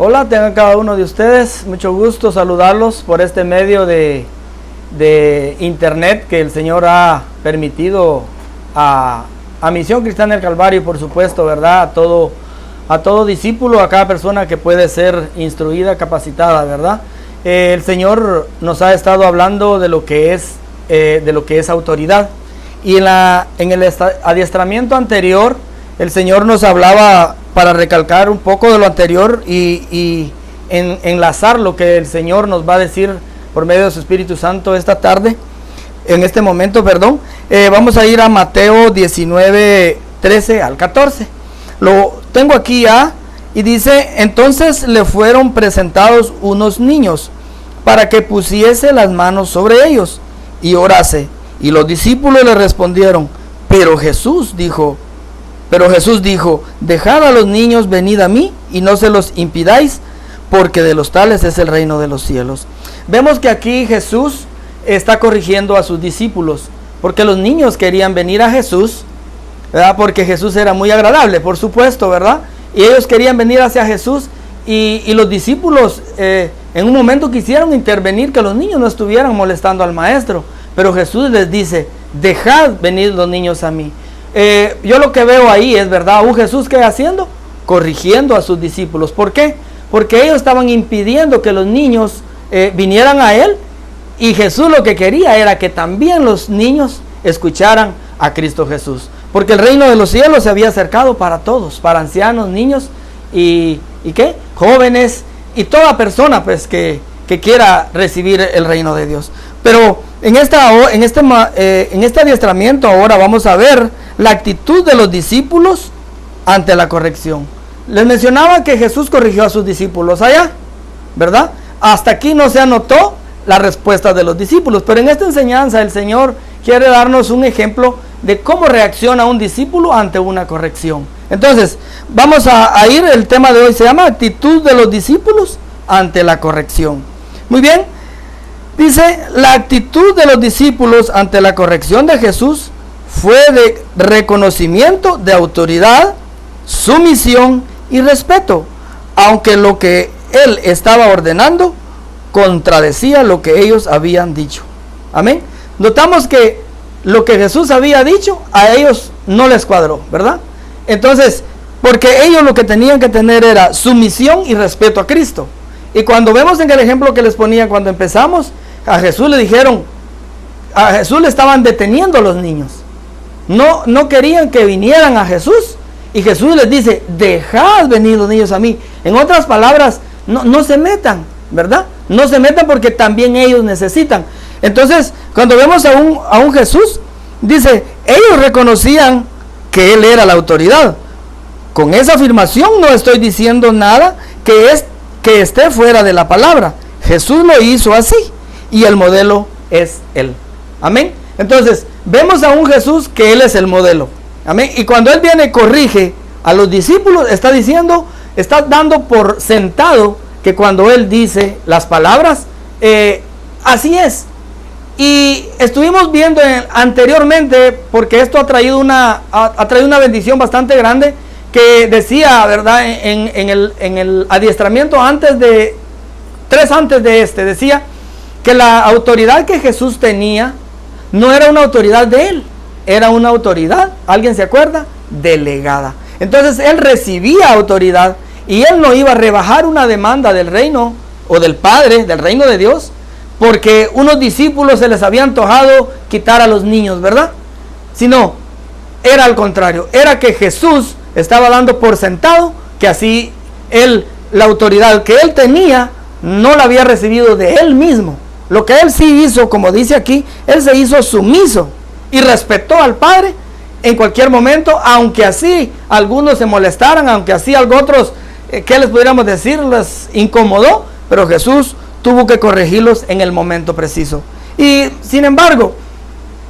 Hola, tengan cada uno de ustedes, mucho gusto saludarlos por este medio de internet que el Señor ha permitido a Misión Cristiana del Calvario, por supuesto, ¿verdad? A todo discípulo, a cada persona que puede ser instruida, capacitada, ¿verdad? El Señor nos ha estado hablando de lo que es autoridad. Y en el adiestramiento anterior, el Señor nos hablaba para recalcar un poco de lo anterior y enlazar lo que el Señor nos va a decir por medio de su Espíritu Santo esta tarde, en este momento, perdón. Vamos a ir a Mateo 19, 13 al 14. Lo tengo aquí ya, y dice: entonces le fueron presentados unos niños para que pusiese las manos sobre ellos y orase. Y los discípulos le respondieron, pero Jesús dijo, dejad a los niños, venid a mí, y no se los impidáis, porque de los tales es el reino de los cielos. Vemos que aquí Jesús está corrigiendo a sus discípulos, porque los niños querían venir a Jesús, ¿verdad? Porque Jesús era muy agradable, por supuesto, ¿verdad? Y ellos querían venir hacia Jesús, y los discípulos en un momento quisieron intervenir, que los niños no estuvieran molestando al maestro. Pero Jesús les dice, dejad venir los niños a mí. Yo lo que veo ahí es, ¿verdad? Un Jesús que haciendo, corrigiendo a sus discípulos. ¿Por qué? Porque ellos estaban impidiendo que los niños vinieran a Él. Y Jesús lo que quería era que también los niños escucharan a Cristo Jesús. Porque el reino de los cielos se había acercado para todos, para ancianos, niños y ¿qué? Jóvenes y toda persona pues que quiera recibir el reino de Dios. Pero en este adiestramiento ahora vamos a ver la actitud de los discípulos ante la corrección. Les mencionaba que Jesús corrigió a sus discípulos allá, ¿verdad? Hasta aquí no se anotó la respuesta de los discípulos, pero en esta enseñanza el Señor quiere darnos un ejemplo de cómo reacciona un discípulo ante una corrección. Entonces, vamos a ir, el tema de hoy se llama actitud de los discípulos ante la corrección. Muy bien. Dice, la actitud de los discípulos ante la corrección de Jesús fue de reconocimiento de autoridad, sumisión y respeto, aunque lo que Él estaba ordenando contradecía lo que ellos habían dicho. Amén. Notamos que lo que Jesús había dicho a ellos no les cuadró, ¿verdad? Entonces, porque ellos lo que tenían que tener era sumisión y respeto a Cristo. Y cuando vemos en el ejemplo que les ponía cuando empezamos, a Jesús le dijeron, a Jesús le estaban deteniendo a los niños. No querían que vinieran a Jesús. Y Jesús les dice, dejad venir los niños a mí. En otras palabras, no se metan, ¿verdad? No se metan porque también ellos necesitan. Entonces, cuando vemos a un Jesús, dice, ellos reconocían que Él era la autoridad. Con esa afirmación no estoy diciendo nada que esté fuera de la palabra. Jesús lo hizo así. Y el modelo es Él. Amén. Entonces, vemos a un Jesús que Él es el modelo. Amén. Y cuando Él viene y corrige a los discípulos, está dando por sentado que cuando Él dice las palabras, así es. Y estuvimos viendo anteriormente, porque esto ha traído una bendición bastante grande, que decía, ¿verdad? En el adiestramiento tres antes de este, decía que la autoridad que Jesús tenía no era una autoridad de Él, era una autoridad, ¿alguien se acuerda? Delegada. Entonces Él recibía autoridad y Él no iba a rebajar una demanda del reino o del Padre, del reino de Dios, porque unos discípulos se les había antojado quitar a los niños, ¿verdad? Sino, era al contrario, era que Jesús estaba dando por sentado que así Él, la autoridad que Él tenía, no la había recibido de Él mismo. Lo que Él sí hizo, como dice aquí, Él se hizo sumiso y respetó al Padre en cualquier momento, aunque así algunos se molestaran, aunque así otros, ¿qué les pudiéramos decir? Les incomodó, pero Jesús tuvo que corregirlos en el momento preciso. Y sin embargo,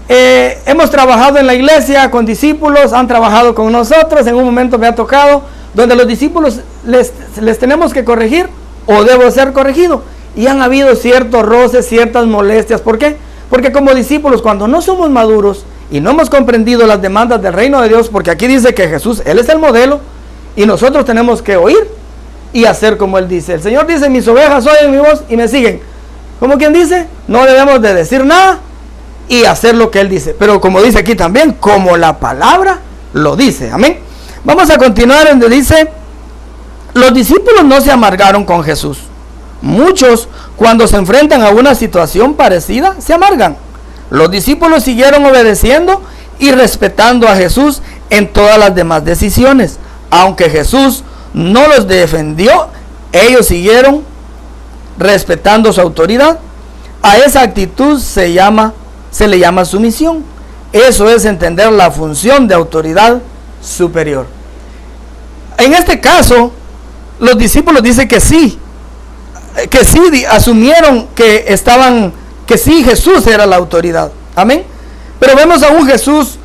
hemos trabajado en la iglesia con discípulos, han trabajado con nosotros, en un momento me ha tocado, donde los discípulos les tenemos que corregir, o debo ser corregido, y han habido ciertos roces, ciertas molestias. ¿Por qué? Porque como discípulos, cuando no somos maduros y no hemos comprendido las demandas del reino de Dios, porque aquí dice que Jesús, Él es el modelo, y nosotros tenemos que oír, y hacer como Él dice. El Señor dice, mis ovejas oyen mi voz y me siguen. Como quien dice, no debemos de decir nada y hacer lo que Él dice. Pero como dice aquí también, como la palabra lo dice. Amén. Vamos a continuar donde dice, los discípulos no se amargaron con Jesús. Muchos, cuando se enfrentan a una situación parecida, se amargan. Los discípulos siguieron obedeciendo y respetando a Jesús en todas las demás decisiones. Aunque Jesús no los defendió, ellos siguieron respetando su autoridad. A esa actitud se le llama sumisión. Eso es entender la función de autoridad superior. En este caso, los discípulos dicen que sí asumieron que sí, Jesús era la autoridad. Amén. Pero vemos a un Jesús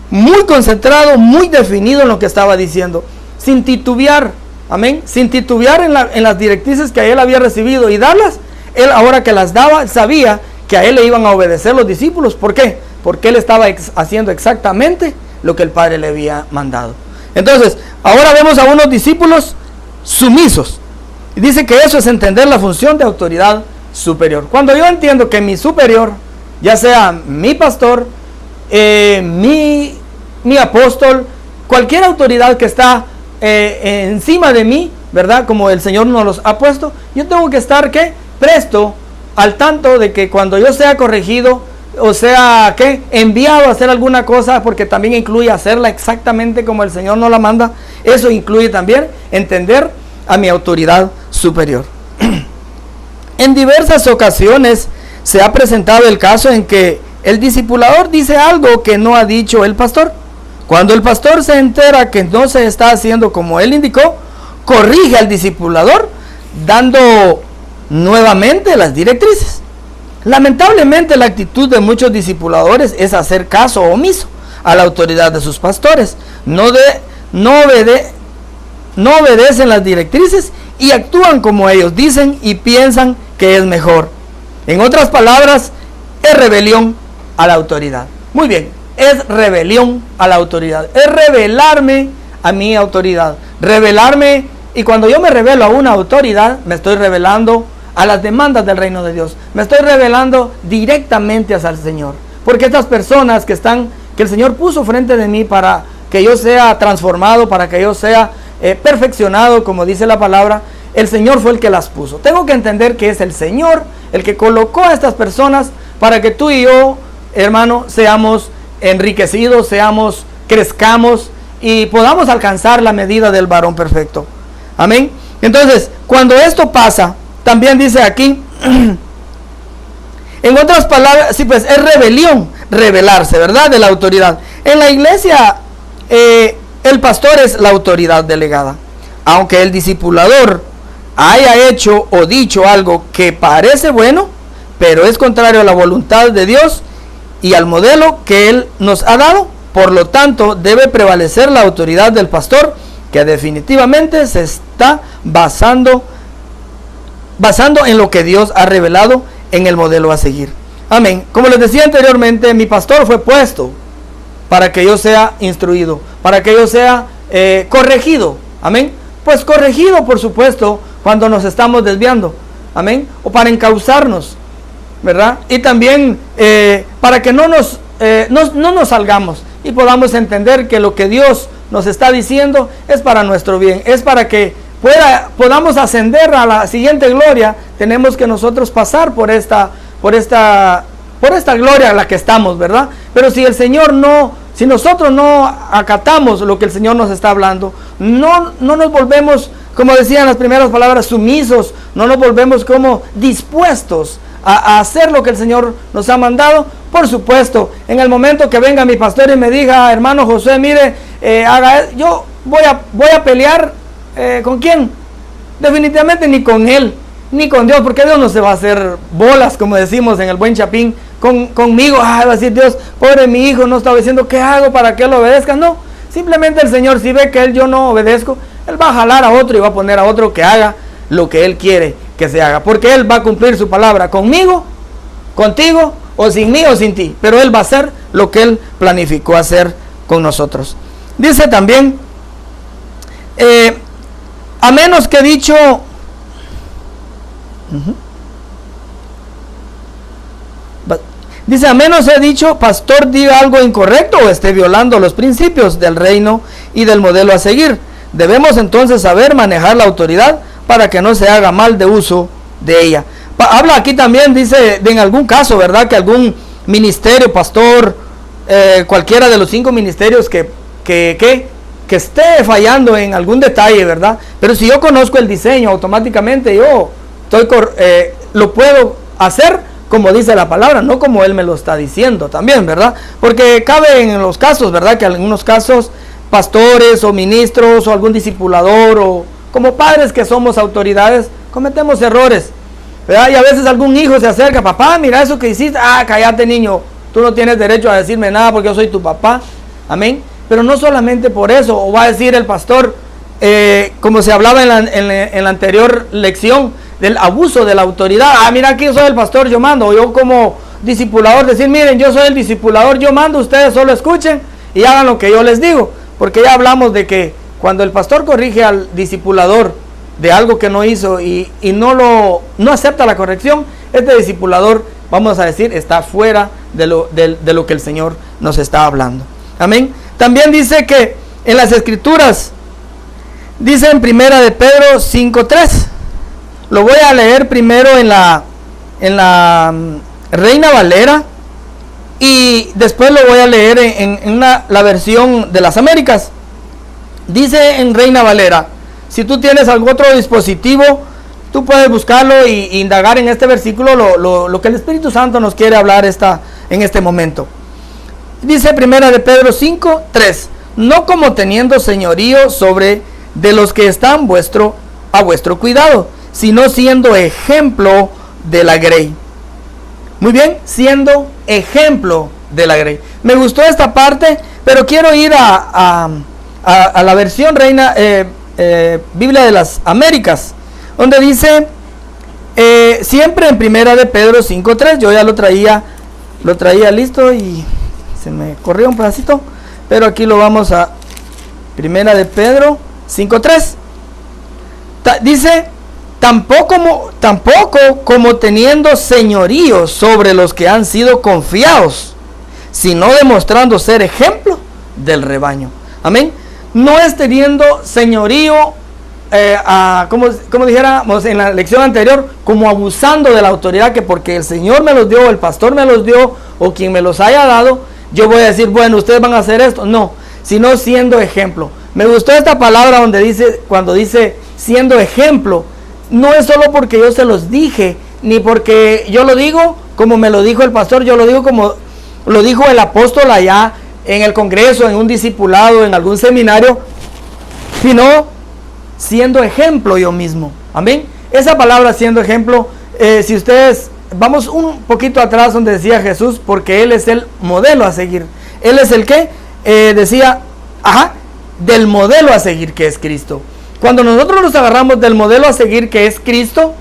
muy concentrado, muy definido en lo que estaba diciendo, sin titubear. Amén. Sin titubear en las directrices que él había recibido y darlas. Él, ahora que las daba, sabía que a él le iban a obedecer los discípulos. ¿Por qué? Porque él estaba haciendo exactamente lo que el Padre le había mandado. Entonces, ahora vemos a unos discípulos sumisos. Y dice que eso es entender la función de autoridad superior. Cuando yo entiendo que mi superior, ya sea mi pastor, mi apóstol, cualquier autoridad que está encima de mí, ¿verdad? Como el Señor nos los ha puesto, yo tengo que estar, ¿qué? Presto, al tanto de que cuando yo sea corregido, o sea, ¿qué? Enviado a hacer alguna cosa, porque también incluye hacerla exactamente como el Señor nos la manda. Eso incluye también entender a mi autoridad superior. En diversas ocasiones se ha presentado el caso en que el discipulador dice algo que no ha dicho el pastor. Cuando el pastor se entera que no se está haciendo como él indicó, corrige al discipulador dando nuevamente las directrices. Lamentablemente la actitud de muchos discipuladores es hacer caso omiso a la autoridad de sus pastores. No obedecen las directrices y actúan como ellos dicen y piensan que es mejor. En otras palabras, es rebelión a la autoridad. Muy bien, es rebelión a la autoridad. Es rebelarme a mi autoridad. Rebelarme, y cuando yo me rebelo a una autoridad, me estoy rebelando a las demandas del reino de Dios. Me estoy rebelando directamente hacia el Señor. Porque estas personas que el Señor puso frente de mí para que yo sea transformado, para que yo sea perfeccionado, como dice la palabra, el Señor fue el que las puso. Tengo que entender que es el Señor el que colocó a estas personas para que tú y yo, hermano, seamos enriquecidos, crezcamos y podamos alcanzar la medida del varón perfecto. Amén. Entonces, cuando esto pasa, también dice aquí, en otras palabras, sí, pues es rebelión, rebelarse, ¿verdad? De la autoridad. En la iglesia, el pastor es la autoridad delegada. Aunque el discipulador haya hecho o dicho algo que parece bueno, pero es contrario a la voluntad de Dios y al modelo que Él nos ha dado, por lo tanto debe prevalecer la autoridad del pastor, que definitivamente se está basando en lo que Dios ha revelado en el modelo a seguir. Amén. Como les decía anteriormente, mi pastor fue puesto para que yo sea instruido, para que yo sea corregido. Amén. Pues corregido, por supuesto, cuando nos estamos desviando. Amén. O para encauzarnos, ¿verdad? Y también para que no nos salgamos y podamos entender que lo que Dios nos está diciendo es para nuestro bien, es para que podamos ascender a la siguiente gloria. Tenemos que nosotros pasar por esta gloria a la que estamos, ¿verdad? Pero si nosotros no acatamos lo que el Señor nos está hablando, no nos volvemos, como decían las primeras palabras, sumisos, no nos volvemos como dispuestos a hacer lo que el Señor nos ha mandado. Por supuesto, en el momento que venga mi pastor y me diga, hermano José, mire, yo voy a pelear, ¿con quién? Definitivamente ni con él, ni con Dios, porque Dios no se va a hacer bolas, como decimos en el buen chapín, conmigo. Va a decir Dios, pobre mi hijo, no está obedeciendo, ¿qué hago para que él obedezca? No, simplemente el Señor, si ve que yo no obedezco, Él va a jalar a otro y va a poner a otro que haga lo que Él quiere que se haga, porque Él va a cumplir su palabra conmigo, contigo, o sin mí o sin ti, pero Él va a hacer lo que Él planificó hacer con nosotros. Dice también, a menos que dicho, dice, a menos he dicho, pastor, diga algo incorrecto o esté violando los principios del reino y del modelo a seguir. Debemos entonces saber manejar la autoridad para que no se haga mal de uso de ella. Habla aquí también, dice, de en algún caso, ¿verdad? Que algún ministerio, pastor, cualquiera de los 5 ministerios que esté fallando en algún detalle, ¿verdad? Pero si yo conozco el diseño, automáticamente yo lo puedo hacer como dice la palabra, no como él me lo está diciendo también, ¿verdad? Porque cabe en los casos, ¿verdad? Que en algunos casos pastores o ministros o algún discipulador o como padres que somos autoridades, cometemos errores, ¿verdad? Y a veces algún hijo se acerca, papá, mira eso que hiciste, cállate niño, tú no tienes derecho a decirme nada porque yo soy tu papá, amén. Pero no solamente por eso, o va a decir el pastor, como se hablaba en la anterior lección, del abuso de la autoridad. Mira, aquí soy el pastor, yo mando. O yo como discipulador decir, miren, yo soy el discipulador, yo mando, ustedes solo escuchen y hagan lo que yo les digo. Porque ya hablamos de que cuando el pastor corrige al discipulador de algo que no hizo y no acepta la corrección, este discipulador, vamos a decir, está fuera de lo que el Señor nos está hablando. Amén. También dice que en las escrituras, dice en primera de Pedro 5:3, lo voy a leer primero en la Reina Valera y después lo voy a leer en la versión de las Américas. Dice en Reina Valera, si tú tienes algún otro dispositivo, tú puedes buscarlo e indagar en este versículo lo que el Espíritu Santo nos quiere hablar en este momento. Dice primera de Pedro 5:3, no como teniendo señorío sobre de los que están a vuestro cuidado, sino siendo ejemplo de la grey. Muy bien, siendo ejemplo de la grey. Me gustó esta parte, pero quiero ir a la versión Reina Biblia de las Américas, donde dice siempre en primera de Pedro 5:3. Yo ya lo traía listo y se me corrió un pedacito, pero aquí lo vamos a primera de Pedro 5:3. Dice, tampoco como teniendo señorío sobre los que han sido confiados, sino demostrando ser ejemplo del rebaño. Amén. No es teniendo señorío, como dijéramos en la lección anterior, como abusando de la autoridad, que porque el Señor me los dio, el pastor me los dio, o quien me los haya dado, yo voy a decir, bueno, ustedes van a hacer esto. No, sino siendo ejemplo. Me gustó esta palabra cuando dice siendo ejemplo. No es solo porque yo se los dije, ni porque yo lo digo como me lo dijo el pastor, yo lo digo como lo dijo el apóstol allá en el congreso, en un discipulado, en algún seminario, sino siendo ejemplo yo mismo. Amén. Esa palabra siendo ejemplo, si ustedes, vamos un poquito atrás donde decía Jesús, porque Él es el modelo a seguir. Él es el que decía, del modelo a seguir que es Cristo. Cuando nosotros nos agarramos del modelo a seguir que es Cristo,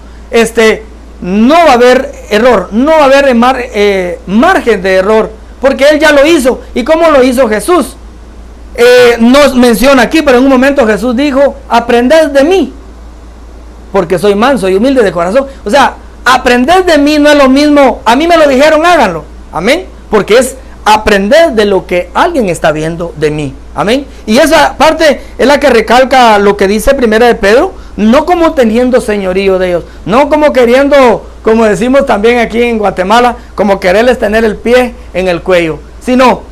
no va a haber error, no va a haber margen de error, porque Él ya lo hizo. ¿Y cómo lo hizo Jesús? Nos menciona aquí, pero en un momento Jesús dijo, aprended de mí, porque soy manso y humilde de corazón. O sea, aprended de mí no es lo mismo, a mí me lo dijeron, háganlo. Amén. Porque es aprender de lo que alguien está viendo de mí. Amén. Y esa parte es la que recalca lo que dice primera de Pedro, no como teniendo señorío de ellos, no como queriendo, como decimos también aquí en Guatemala, como quererles tener el pie en el cuello, sino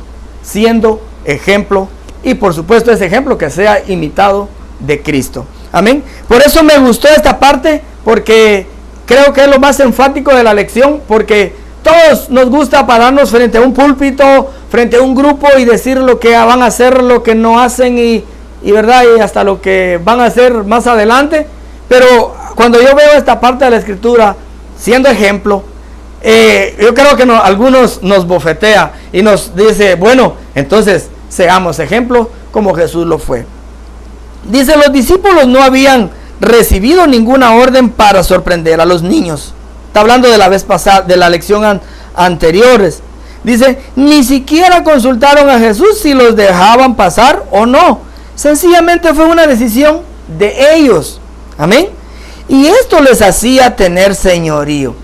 siendo ejemplo, y por supuesto ese ejemplo que sea imitado de Cristo. Amén. Por eso me gustó esta parte, porque creo que es lo más enfático de la lección, porque todos nos gusta pararnos frente a un púlpito, frente a un grupo y decir lo que van a hacer, lo que no hacen y verdad, y hasta lo que van a hacer más adelante. Pero cuando yo veo esta parte de la escritura siendo ejemplo, yo creo que algunos nos bofetea y nos dice, bueno, entonces seamos ejemplo como Jesús lo fue. Dice, los discípulos no habían recibido ninguna orden para sorprender a los niños. Está hablando de la vez pasada, de la lección anteriores. Dice, ni siquiera consultaron a Jesús si los dejaban pasar o no. Sencillamente fue una decisión de ellos. Amén. Y esto les hacía tener señorío.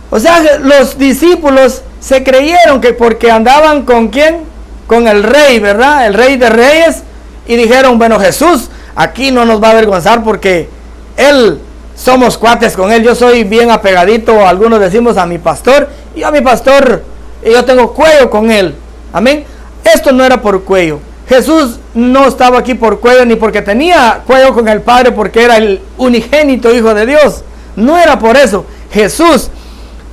O sea, los discípulos se creyeron que porque andaban con ¿quién? Con el rey, ¿verdad? El rey de reyes. Y dijeron, bueno, Jesús aquí no nos va a avergonzar porque él, somos cuates con él. Yo soy bien apegadito, algunos decimos a mi pastor. Y a mi pastor, yo tengo cuello con él. Amén. Esto no era por cuello. Jesús no estaba aquí por cuello ni porque tenía cuello con el Padre porque era el unigénito Hijo de Dios. No era por eso. Jesús,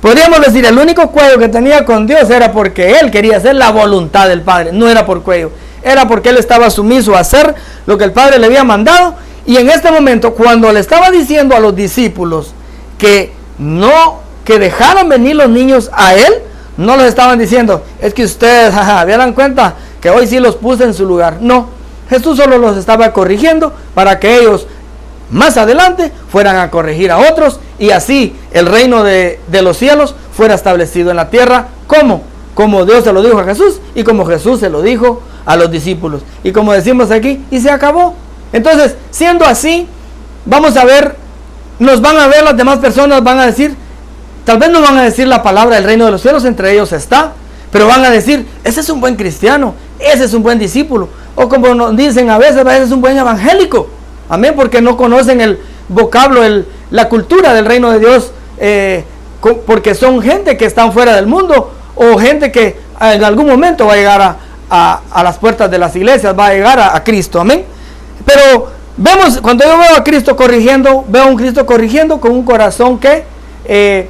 podríamos decir, el único cuello que tenía con Dios era porque Él quería hacer la voluntad del Padre. No era por cuello. Era porque Él estaba sumiso a hacer lo que el Padre le había mandado. Y en este momento, cuando le estaba diciendo a los discípulos que no, que dejaran venir los niños a Él, no les estaban diciendo, es que ustedes, ¿vieran cuenta? Que hoy sí los puse en su lugar. No, Jesús solo los estaba corrigiendo para que ellos más adelante fueran a corregir a otros y así el reino de los cielos fuera establecido en la tierra. ¿Cómo? Como Dios se lo dijo a Jesús y como Jesús se lo dijo a los discípulos. Y como decimos aquí, y se acabó. Entonces, siendo así, vamos a ver, nos van a ver las demás personas, van a decir, tal vez no van a decir la palabra del reino de los cielos, entre ellos está, pero van a decir, ese es un buen cristiano, ese es un buen discípulo, o como nos dicen a veces, ese es un buen evangélico, amén, porque no conocen el vocablo, la cultura del reino de Dios, porque son gente que están fuera del mundo, o gente que en algún momento va a llegar a las puertas de las iglesias, va a llegar a Cristo, amén. Pero vemos, cuando yo veo a Cristo corrigiendo, veo a un Cristo corrigiendo con un corazón que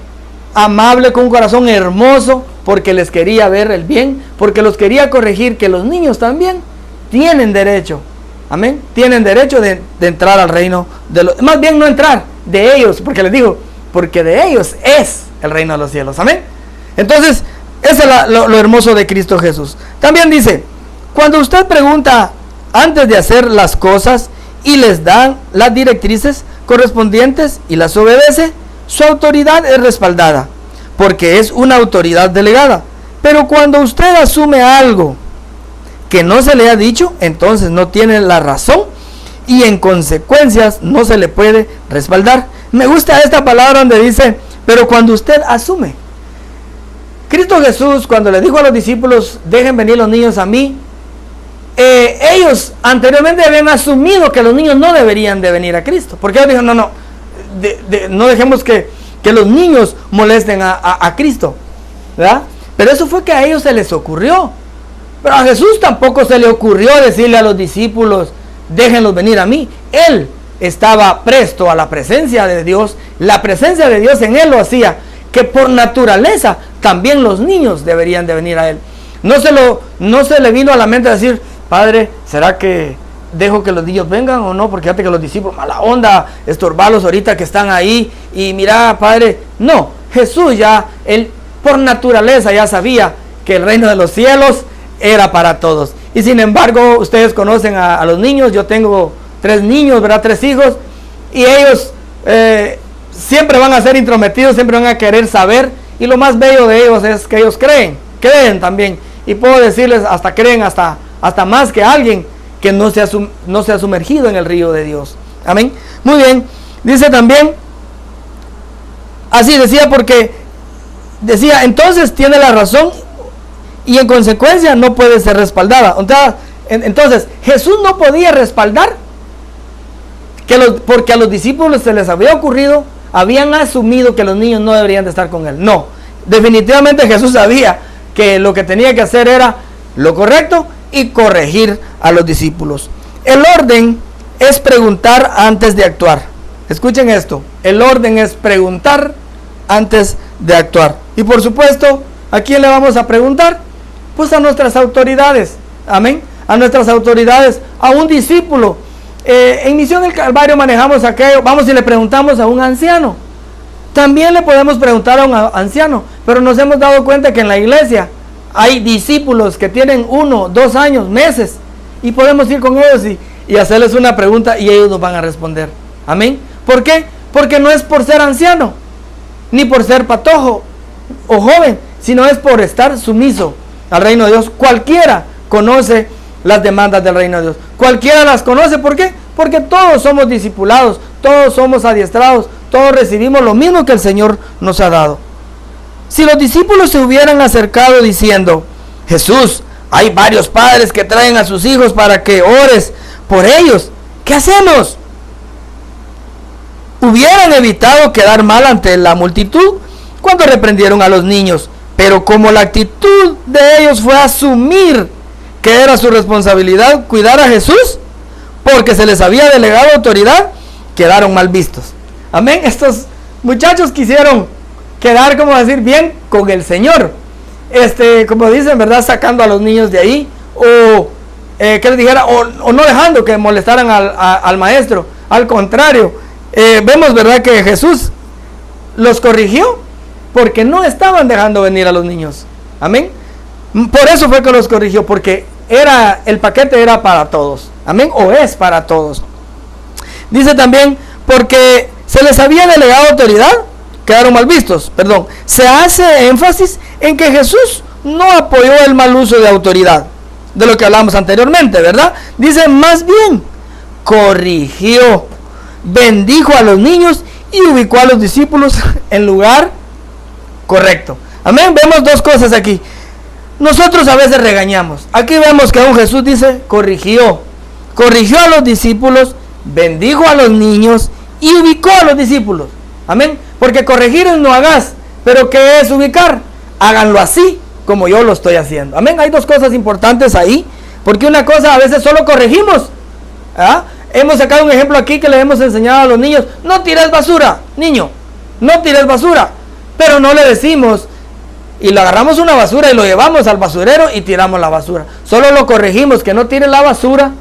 amable, con un corazón hermoso, porque les quería ver el bien, porque los quería corregir, que los niños también tienen derecho, amén, tienen derecho de entrar al reino de los, más bien no entrar, de ellos, porque les digo, porque de ellos es el reino de los cielos, amén. Entonces, eso es lo hermoso de Cristo Jesús. También dice, cuando usted pregunta antes de hacer las cosas y les dan las directrices correspondientes y las obedece, su autoridad es respaldada, porque es una autoridad delegada. Pero cuando usted asume algo que no se le ha dicho, entonces no tiene la razón y en consecuencias no se le puede respaldar. Me gusta esta palabra donde dice, pero cuando usted asume. Cristo Jesús, cuando le dijo a los discípulos, dejen venir los niños a mí, ellos anteriormente habían asumido que los niños no deberían de venir a Cristo, porque ellos dijeron, no dejemos que los niños molesten a Cristo, ¿verdad? Pero eso fue que a ellos se les ocurrió, pero a Jesús tampoco se le ocurrió decirle a los discípulos, déjenlos venir a mí. Él estaba presto a la presencia de Dios, la presencia de Dios en él lo hacía, que por naturaleza también los niños deberían de venir a él. No se le vino a la mente decir, Padre, ¿será que dejo que los niños vengan o no? Porque fíjate que los discípulos, mala onda, estorbarlos ahorita que están ahí. Y mira, Padre, no, Jesús ya, él por naturaleza ya sabía que el reino de los cielos era para todos. Y sin embargo, ustedes conocen a los niños, yo tengo 3 niños, ¿verdad? 3 hijos, y ellos siempre van a ser intrometidos, siempre van a querer saber, y lo más bello de ellos es que ellos creen también, y puedo decirles, hasta creen hasta más que alguien que no se ha sumergido en el río de Dios. Amén. Muy bien. Dice también, así decía, porque decía, entonces tiene la razón y en consecuencia no puede ser respaldada. Entonces, Jesús no podía respaldar porque a los discípulos se les había ocurrido, habían asumido que los niños no deberían de estar con él. No, definitivamente Jesús sabía que lo que tenía que hacer era lo correcto y corregir a los discípulos. El orden es preguntar antes de actuar. Escuchen esto, el orden es preguntar antes de actuar. Y por supuesto, ¿a quién le vamos a preguntar? Pues a nuestras autoridades, amén, a nuestras autoridades, a un discípulo. En Misión del Calvario manejamos aquello, vamos y le preguntamos a un anciano. También le podemos preguntar a un anciano, pero nos hemos dado cuenta que en la iglesia hay discípulos que tienen 1, 2 años, meses, y podemos ir con ellos y hacerles una pregunta y ellos nos van a responder. Amén. ¿Por qué? Porque no es por ser anciano, ni por ser patojo o joven, sino es por estar sumiso al reino de Dios. Cualquiera conoce las demandas del reino de Dios. Cualquiera las conoce. ¿Por qué? porque todos somos discipulados, todos somos adiestrados, todos recibimos lo mismo que el Señor nos ha dado. Si los discípulos se hubieran acercado diciendo: Jesús, hay varios padres que traen a sus hijos para que ores por ellos, ¿qué hacemos? Hubieran evitado quedar mal ante la multitud cuando reprendieron a los niños, pero como la actitud de ellos fue asumir que era su responsabilidad cuidar a Jesús, porque se les había delegado autoridad, quedaron mal vistos. Amén. Estos muchachos quisieron quedar, como decir, bien con el Señor. Como dicen, ¿verdad? Sacando a los niños de ahí, o que les dijera, o no dejando que molestaran al maestro. Al contrario, vemos, ¿verdad?, que Jesús los corrigió porque no estaban dejando venir a los niños. Amén. Por eso fue que los corrigió, porque el paquete era para todos. Amén. O es para todos. Dice también, porque se les había delegado autoridad, quedaron mal vistos. Perdón. Se hace énfasis en que Jesús no apoyó el mal uso de autoridad, de lo que hablamos anteriormente, ¿verdad? Dice, más bien, corrigió, bendijo a los niños y ubicó a los discípulos en lugar correcto. Amén. Vemos dos cosas aquí. Nosotros a veces regañamos. Aquí vemos que aún Jesús dice, corrigió a los discípulos, bendijo a los niños y ubicó a los discípulos. Amén. Porque corregir es no hagas, pero ¿qué es ubicar? Háganlo así como yo lo estoy haciendo. Amén. Hay dos cosas importantes ahí, porque una cosa, a veces solo corregimos. Hemos sacado un ejemplo aquí que le hemos enseñado a los niños: no tires basura, niño, no tires basura. Pero no le decimos, y le agarramos una basura y lo llevamos al basurero y tiramos la basura. Solo lo corregimos que no tire la basura,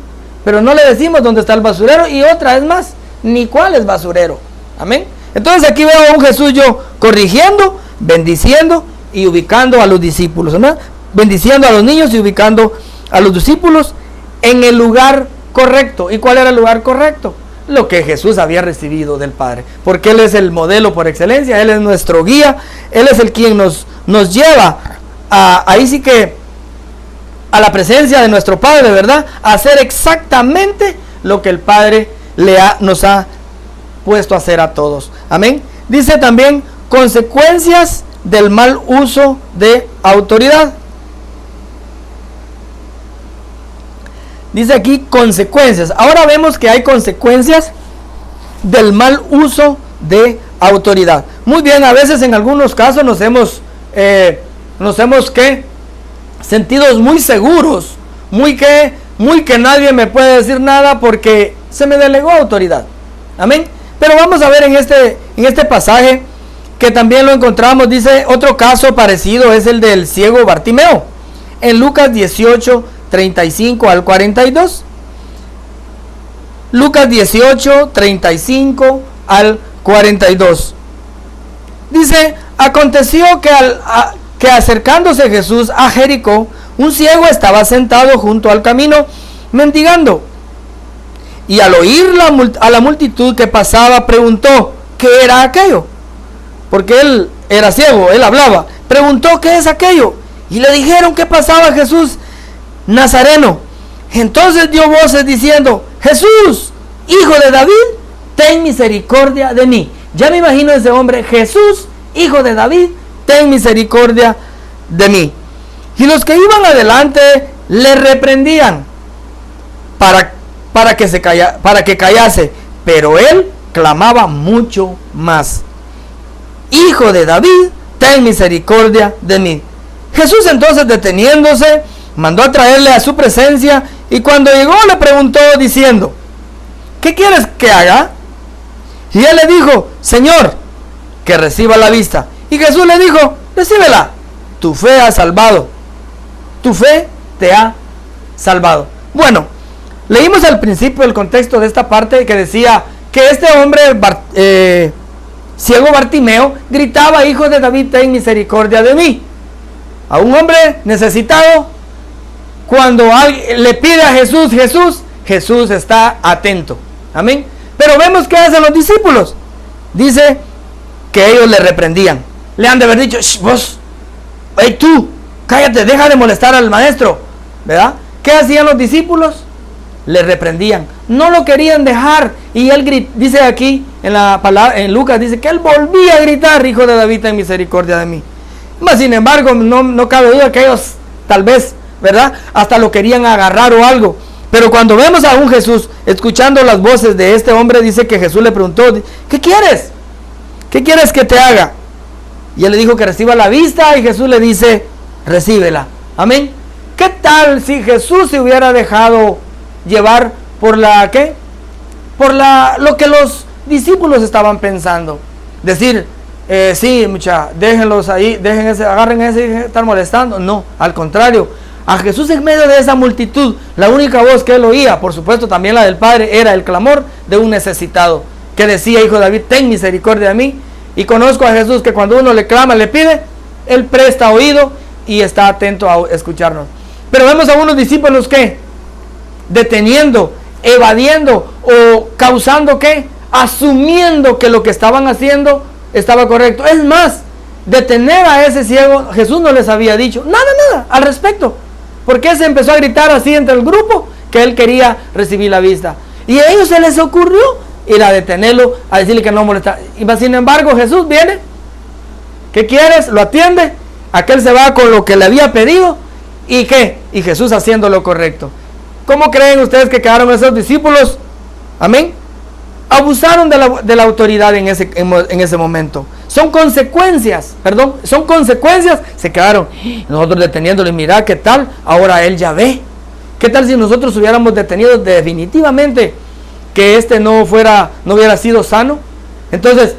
pero no le decimos dónde está el basurero, y otra vez más, ni cuál es basurero. Amén. Entonces aquí veo a un Jesús yo corrigiendo, bendiciendo y ubicando a los discípulos, ¿no? Bendiciendo a los niños y ubicando a los discípulos en el lugar correcto. ¿Y cuál era el lugar correcto? Lo que Jesús había recibido del Padre, porque Él es el modelo por excelencia, Él es nuestro guía, Él es el quien nos lleva ahí sí que a la presencia de nuestro Padre, ¿verdad? A hacer exactamente lo que el Padre nos ha puesto a hacer a todos. Amén. Dice también consecuencias del mal uso de autoridad. Dice aquí consecuencias. Ahora vemos que hay consecuencias del mal uso de autoridad. Muy bien, a veces en algunos casos nos hemos sentidos muy seguros, muy que nadie me puede decir nada porque se me delegó autoridad. Amén. Pero vamos a ver en este pasaje que también lo encontramos. Dice, otro caso parecido es el del ciego Bartimeo, en Lucas 18, 35 al 42. Lucas 18, 35 al 42. Dice, aconteció que acercándose Jesús a Jericó, un ciego estaba sentado junto al camino, mendigando. Y al oír a la multitud que pasaba, preguntó, ¿qué era aquello? Porque él era ciego, él hablaba. Preguntó, ¿qué es aquello? Y le dijeron que pasaba Jesús Nazareno. Entonces dio voces diciendo, Jesús, hijo de David, ten misericordia de mí. Ya me imagino ese hombre, Jesús, hijo de David, ten misericordia de mí. Y los que iban adelante le reprendían para que callase, pero él clamaba mucho más, Hijo de David, ten misericordia de mí. Jesús entonces, deteniéndose, mandó a traerle a su presencia, y cuando llegó le preguntó diciendo, ¿qué quieres que haga? Y él le dijo, Señor, que reciba la vista. Y Jesús le dijo, recíbela, tu fe ha salvado, tu fe te ha salvado. Bueno, leímos al principio el contexto de esta parte que decía que este hombre ciego Bartimeo gritaba, Hijo de David, ten misericordia de mí. A un hombre necesitado, cuando alguien le pide a Jesús, Jesús está atento. Amén. Pero vemos que hacen los discípulos. Dice que ellos le reprendían. Le han de haber dicho, vos, hey tú, cállate, deja de molestar al maestro, ¿verdad? ¿Qué hacían los discípulos? le reprendían, no lo querían dejar, y él dice aquí en la palabra, en Lucas dice que él volvía a gritar: Hijo de David, ten misericordia de mí. Mas sin embargo, no cabe duda que ellos tal vez, ¿verdad?, hasta lo querían agarrar o algo. Pero cuando vemos a un Jesús escuchando las voces de este hombre, dice que Jesús le preguntó: ¿qué quieres? ¿Qué quieres que te haga? Y él le dijo que reciba la vista, y Jesús le dice: recíbela. Amén. ¿Qué tal si Jesús se hubiera dejado llevar por lo que los discípulos estaban pensando? Decir: sí, déjenlos ahí, agarren ese, están molestando. No, al contrario, a Jesús en medio de esa multitud, la única voz que él oía, por supuesto también la del Padre, era el clamor de un necesitado, que decía: Hijo de David, ten misericordia de mí. Y conozco a Jesús que cuando uno le clama, le pide, él presta oído y está atento a escucharnos. Pero vemos a unos discípulos que, deteniendo, evadiendo o causando asumiendo que lo que estaban haciendo estaba correcto. Es más, detener a ese ciego, Jesús no les había dicho nada al respecto, porque se empezó a gritar así entre el grupo que él quería recibir la vista, y a ellos se les ocurrió ir a detenerlo, a decirle que no molesta. Y sin embargo Jesús viene: ¿qué quieres? Lo atiende, aquel se va con lo que le había pedido, y Jesús haciendo lo correcto. ¿Cómo creen ustedes que quedaron esos discípulos? Amén. Abusaron de la autoridad en ese momento. Son consecuencias, se quedaron. Nosotros deteniéndolo, y mira qué tal, ahora él ya ve. ¿Qué tal si nosotros hubiéramos detenido definitivamente que no hubiera sido sano? Entonces,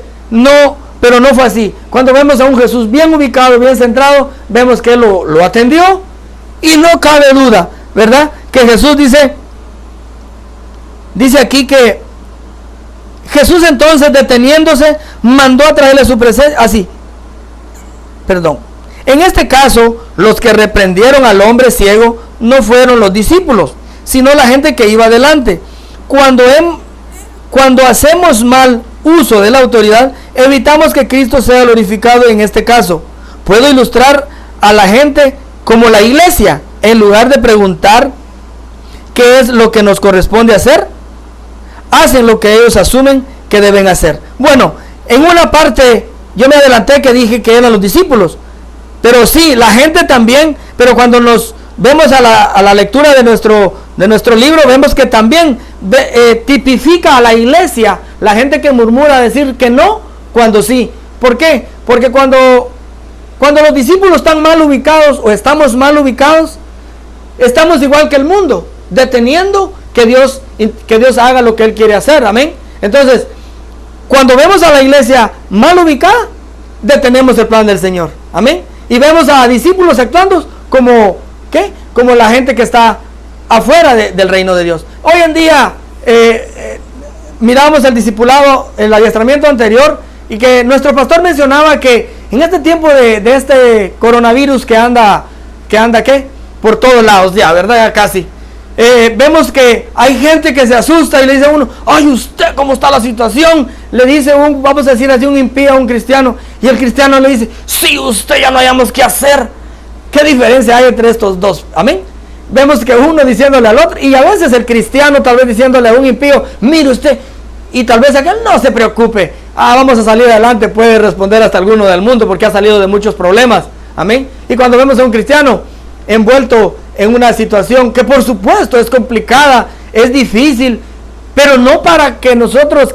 pero no fue así. Cuando vemos a un Jesús bien ubicado, bien centrado, vemos que él lo atendió, y no cabe duda, ¿verdad?, que Jesús dice aquí que Jesús entonces, deteniéndose, mandó a traerle su presencia. En este caso, los que reprendieron al hombre ciego no fueron los discípulos, sino la gente que iba adelante. Cuando hacemos mal uso de la autoridad, evitamos que Cristo sea glorificado. En este caso, puedo ilustrar a la gente como la iglesia. En lugar de preguntar qué es lo que nos corresponde hacer, hacen lo que ellos asumen que deben hacer. Bueno, en una parte yo me adelanté que dije que eran los discípulos, pero sí, la gente también. Pero cuando nos vemos a la lectura de nuestro libro, vemos que también tipifica a la iglesia, la gente que murmura decir que no, cuando sí. ¿Por qué? Porque cuando los discípulos están mal ubicados, o estamos mal ubicados, estamos igual que el mundo, deteniendo que Dios haga lo que Él quiere hacer. Amén. Entonces, cuando vemos a la iglesia mal ubicada, detenemos el plan del Señor. Amén. Y vemos a discípulos actuando como la gente que está afuera del reino de Dios. Hoy en día miramos el discipulado, el adiestramiento anterior, y que nuestro pastor mencionaba que en este tiempo de este coronavirus que anda por todos lados ya, ¿verdad? Ya casi. Vemos que hay gente que se asusta y le dice a uno: ay, usted, ¿cómo está la situación? Le dice vamos a decir así, un impío a un cristiano, y el cristiano le dice: sí, usted, ya no hayamos qué hacer. ¿Qué diferencia hay entre estos dos? Amén. Vemos que uno diciéndole al otro, y a veces el cristiano tal vez diciéndole a un impío: mire usted, y tal vez aquel: no se preocupe, vamos a salir adelante. Puede responder hasta alguno del mundo, porque ha salido de muchos problemas. Amén. Y cuando vemos a un cristiano envuelto en una situación que por supuesto es complicada, es difícil, pero no para que nosotros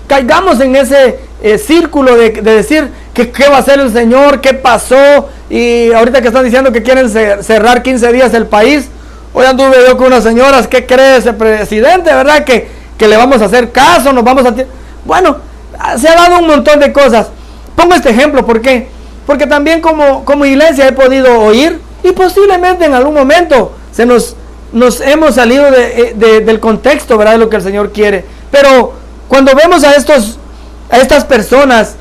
caigamos en ese círculo de decir que qué va a hacer el Señor, qué pasó. Y ahorita que están diciendo que quieren cerrar 15 días el país, hoy anduve yo con unas señoras: ¿qué cree ese presidente, verdad? Que le vamos a hacer caso, nos vamos a... Bueno, se ha dado un montón de cosas. Pongo este ejemplo, ¿por qué? Porque también como iglesia he podido oír, y posiblemente en algún momento nos hemos salido del contexto, ¿verdad?, de lo que el Señor quiere. Pero cuando vemos a estas personas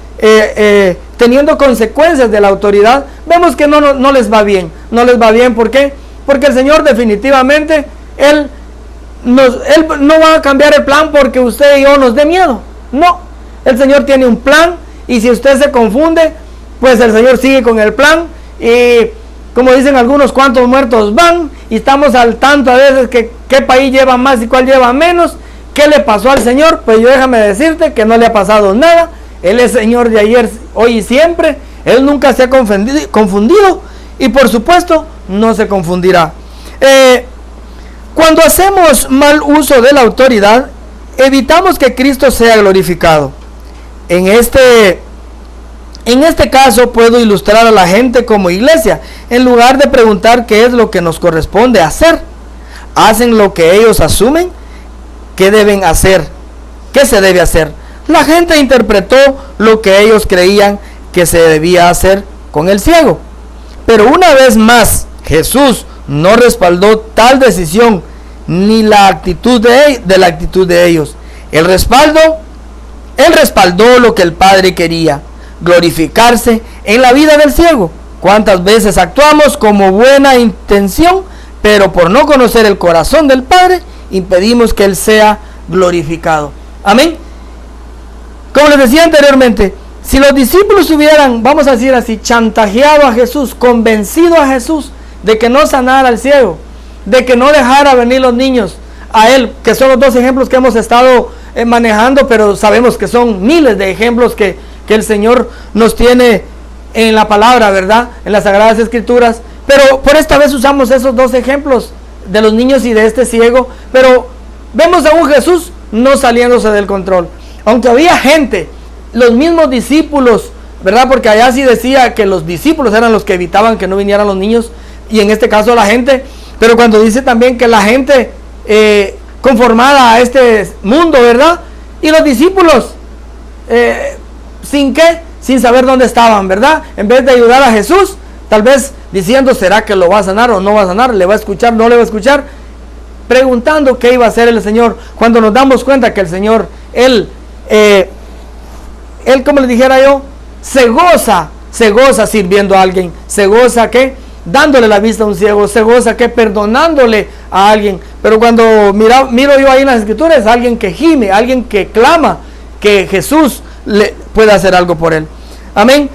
teniendo consecuencias de la autoridad, vemos que no les va bien. No les va bien, ¿por qué? Porque el Señor definitivamente, Él no va a cambiar el plan porque usted y yo nos dé miedo. No, el Señor tiene un plan, y si usted se confunde, pues el Señor sigue con el plan. Y como dicen algunos, ¿cuántos muertos van? y estamos al tanto a veces que qué país lleva más y cuál lleva menos. ¿Qué le pasó al Señor? Pues yo déjame decirte que no le ha pasado nada. Él es Señor de ayer, hoy y siempre. Él nunca se ha confundido y por supuesto no se confundirá. Cuando hacemos mal uso de la autoridad, evitamos que Cristo sea glorificado. En este caso puedo ilustrar a la gente como iglesia. En lugar de preguntar qué es lo que nos corresponde hacer, hacen lo que ellos asumen que deben hacer. ¿Qué se debe hacer? La gente interpretó lo que ellos creían que se debía hacer con el ciego. Pero una vez más, Jesús no respaldó tal decisión ni la actitud de la actitud de ellos. Él respaldó lo que el Padre quería, glorificarse en la vida del ciego. ¿Cuántas veces actuamos como buena intención, pero por no conocer el corazón del Padre, impedimos que Él sea glorificado? Amén. Como les decía anteriormente, si los discípulos hubieran, vamos a decir así, chantajeado a Jesús, convencido a Jesús de que no sanara al ciego, de que no dejara venir los niños a Él, que son los dos ejemplos que hemos estado manejando, pero sabemos que son miles de ejemplos que el Señor nos tiene en la palabra, ¿verdad? En las Sagradas Escrituras. Pero por esta vez usamos esos dos ejemplos de los niños y de este ciego, pero vemos a un Jesús no saliéndose del control. Aunque había gente, los mismos discípulos, ¿verdad? Porque allá sí decía que los discípulos eran los que evitaban que no vinieran los niños, y en este caso la gente, pero cuando dice también que la gente conformada a este mundo, ¿verdad? Y los discípulos, sin saber dónde estaban, ¿verdad? En vez de ayudar a Jesús, tal vez diciendo, ¿será que lo va a sanar o no va a sanar? ¿Le va a escuchar? ¿No le va a escuchar? Preguntando qué iba a hacer el Señor, cuando nos damos cuenta que el Señor, Él, como le dijera yo, se goza sirviendo a alguien, se goza que dándole la vista a un ciego, se goza que perdonándole a alguien. Pero cuando miro yo ahí en las Escrituras, es alguien que gime, alguien que clama que Jesús le pueda hacer algo por él. Amén.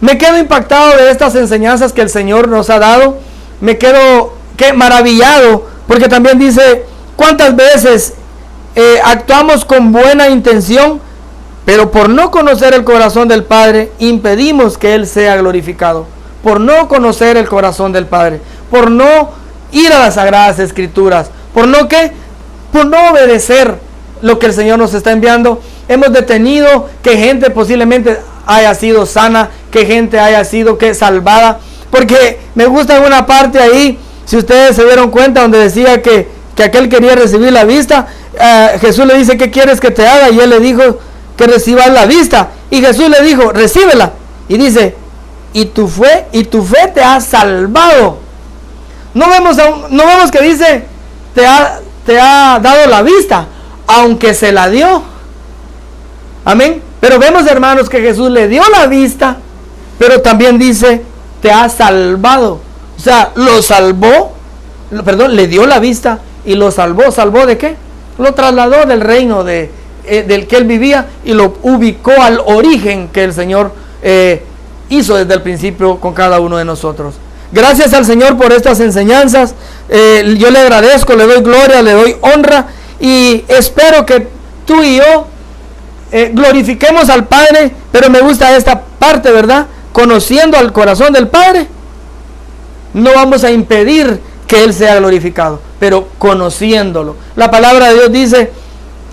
Me quedo impactado de estas enseñanzas que el Señor nos ha dado. Me quedo maravillado, porque también dice cuántas veces actuamos con buena intención, pero por no conocer el corazón del Padre, impedimos que Él sea glorificado. Por no conocer el corazón del Padre, por no ir a las Sagradas Escrituras, por no obedecer lo que el Señor nos está enviando, hemos detenido que gente posiblemente haya sido sana, que gente haya sido salvada. Porque me gusta una parte ahí, si ustedes se dieron cuenta, donde decía que aquel quería recibir la vista. Jesús le dice, ¿qué quieres que te haga? Y él le dijo que recibas la vista, y Jesús le dijo, recíbela. Y dice, y tu fe te ha salvado. No vemos que dice, te ha dado la vista, aunque se la dio. Amén. Pero vemos, hermanos, que Jesús le dio la vista, pero también dice, te ha salvado. O sea, le dio la vista y lo salvó. ¿Salvó de qué? Lo trasladó del reino del que él vivía y lo ubicó al origen que el Señor hizo desde el principio con cada uno de nosotros. Gracias al Señor por estas enseñanzas. Yo le agradezco, le doy gloria, le doy honra, y espero que tú y yo glorifiquemos al Padre. Pero me gusta esta parte, ¿verdad? Conociendo al corazón del Padre, no vamos a impedir que Él sea glorificado, pero conociéndolo. La palabra de Dios dice,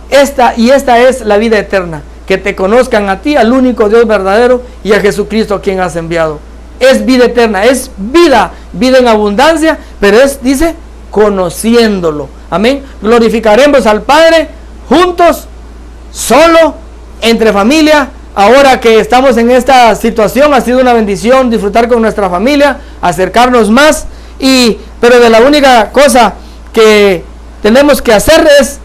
esta es la vida eterna, que te conozcan a ti, al único Dios verdadero, y a Jesucristo a quien has enviado. Es vida eterna, es vida en abundancia, pero dice, conociéndolo. Amén. Glorificaremos al Padre juntos, solo, entre familia. Ahora que estamos en esta situación, ha sido una bendición disfrutar con nuestra familia, acercarnos más, pero de la única cosa que tenemos que hacer es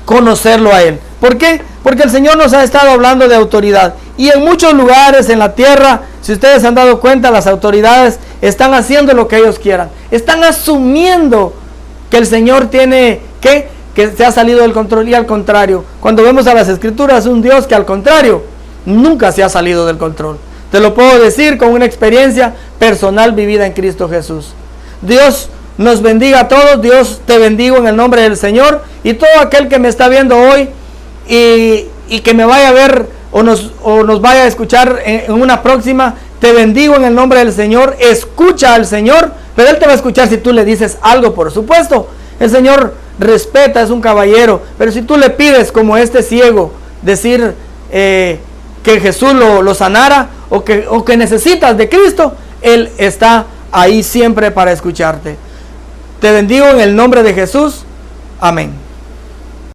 conocerlo a Él. ¿Por qué? Porque el Señor nos ha estado hablando de autoridad, y en muchos lugares en la tierra, si ustedes se han dado cuenta, las autoridades están haciendo lo que ellos quieran, están asumiendo que el Señor tiene que se ha salido del control, y al contrario, cuando vemos a las Escrituras, un Dios que al contrario nunca se ha salido del control. Te lo puedo decir con una experiencia personal vivida en Cristo Jesús. Dios nos bendiga a todos. Dios te bendigo en el nombre del Señor. Y todo aquel que me está viendo hoy y que me vaya a ver o nos vaya a escuchar en una próxima, te bendigo en el nombre del Señor. Escucha al Señor, pero Él te va a escuchar si tú le dices algo, por supuesto. El Señor respeta, es un caballero, pero si tú le pides, como este ciego, decir que Jesús lo sanara, o que necesitas de Cristo, Él está ahí siempre para escucharte. Te bendigo en el nombre de Jesús. Amén.